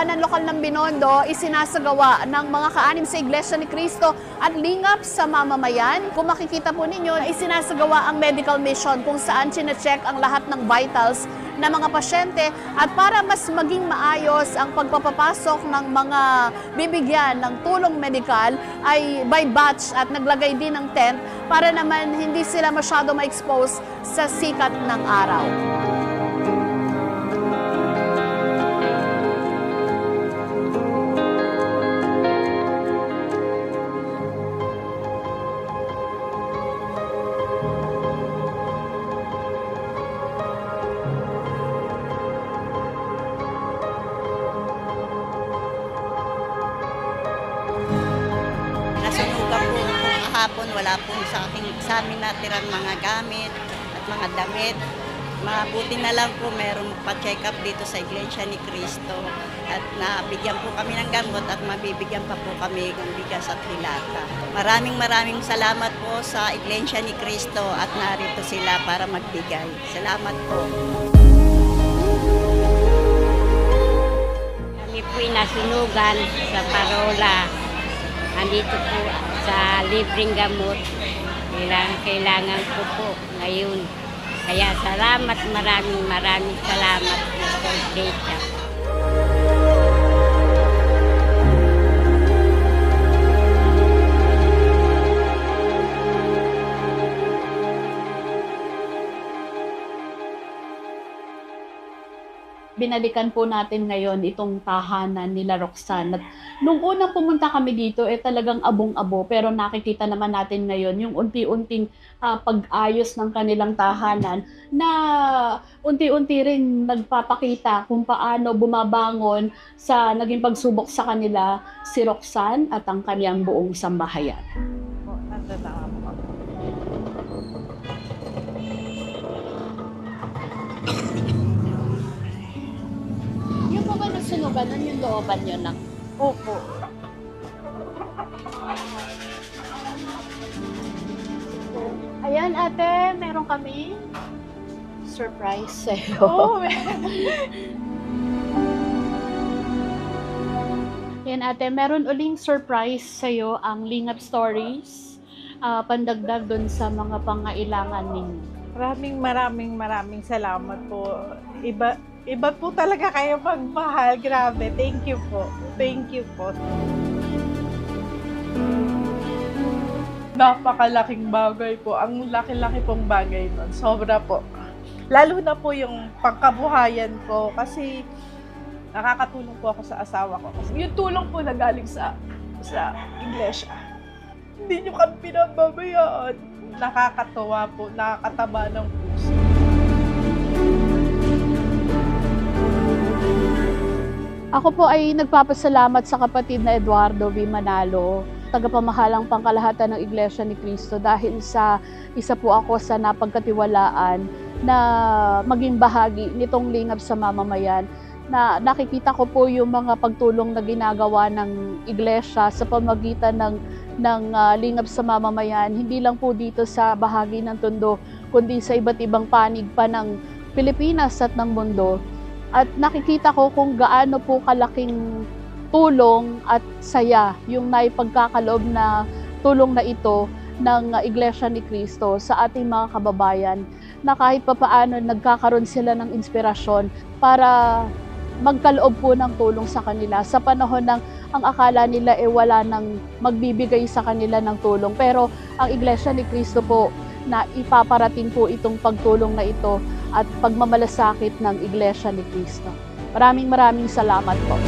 Tabanan Lokal ng Binondo, isinasagawa ng mga kaanim sa Iglesia ni Cristo at lingap sa mamamayan. Kung makikita po ninyo, isinasagawa ang medical mission kung saan chine-check ang lahat ng vitals ng mga pasyente at para mas maging maayos ang pagpapapasok ng mga bibigyan ng tulong medikal ay by batch at naglagay din ng tent para naman hindi sila masyado ma-expose sa sikat ng araw. Nasunugan po kahapon, wala po sa amin natirang mga gamit at mga damit. Mabuti na lang po meron pa-check up dito sa Iglesia ni Cristo at nabigyan po kami ng gamot at mabibigyan pa po kami ng bigas at dilata. Maraming salamat po sa Iglesia ni Cristo at narito sila para magbigay. Salamat po. Kami po'y nasunugan sa parola. Andito po sa libreng gamot. Kailangan ko po ngayon. Kaya salamat, maraming salamat po sa Iglesia. Binalikan po natin ngayon itong tahanan nila Roxanne. At nung unang pumunta kami dito, talagang abong-abo. Pero nakikita naman natin ngayon yung unti-unting pag-ayos ng kanilang tahanan na unti-unti rin nagpapakita kung paano bumabangon sa naging pagsubok sa kanila si Roxanne at ang kanyang buong sambahayan. Yung po ba nagsunugan nun yung looban nyo na? Opo. Ayan ate, meron kami surprise sa'yo. Oh, Ayan ate, meron uling surprise sa'yo ang Lingap Stories. Pandagdag dun sa mga pangailangan ninyo. maraming salamat po. Iba po talaga kayo magmahal. Grabe. Thank you po. Thank you po. Napakalaking bagay po. Ang laki-laki pong bagay nun. Sobra po. Lalo na po yung pangkabuhayan ko kasi nakakatulong po ako sa asawa ko. Kasi yung tulong po na galing sa iglesia. Hindi nyo kami pinababayaan. Nakakatawa po. Nakakataba ng puso. Ako po ay nagpapasalamat sa kapatid na Eduardo V. Manalo, tagapamahalang pangkalahatan ng Iglesia ni Cristo dahil sa isa po ako sa napagkatiwalaan na maging bahagi nitong lingap sa mamamayan na nakikita ko po yung mga pagtulong na ginagawa ng Iglesia sa pamagitan ng lingap sa mamamayan, hindi lang po dito sa bahagi ng Tondo, kundi sa iba't ibang panig pa ng Pilipinas at ng mundo. At nakikita ko kung gaano po kalaking tulong at saya yung naipagkakaloob na tulong na ito ng Iglesia ni Cristo sa ating mga kababayan na kahit papaano nagkakaroon sila ng inspirasyon para magkaloob po ng tulong sa kanila sa panahon ng ang akala nila wala nang magbibigay sa kanila ng tulong. Pero ang Iglesia ni Cristo po na ipaparating po itong pagtulong na ito at pagmamalasakit ng Iglesia ni Cristo. Maraming salamat po.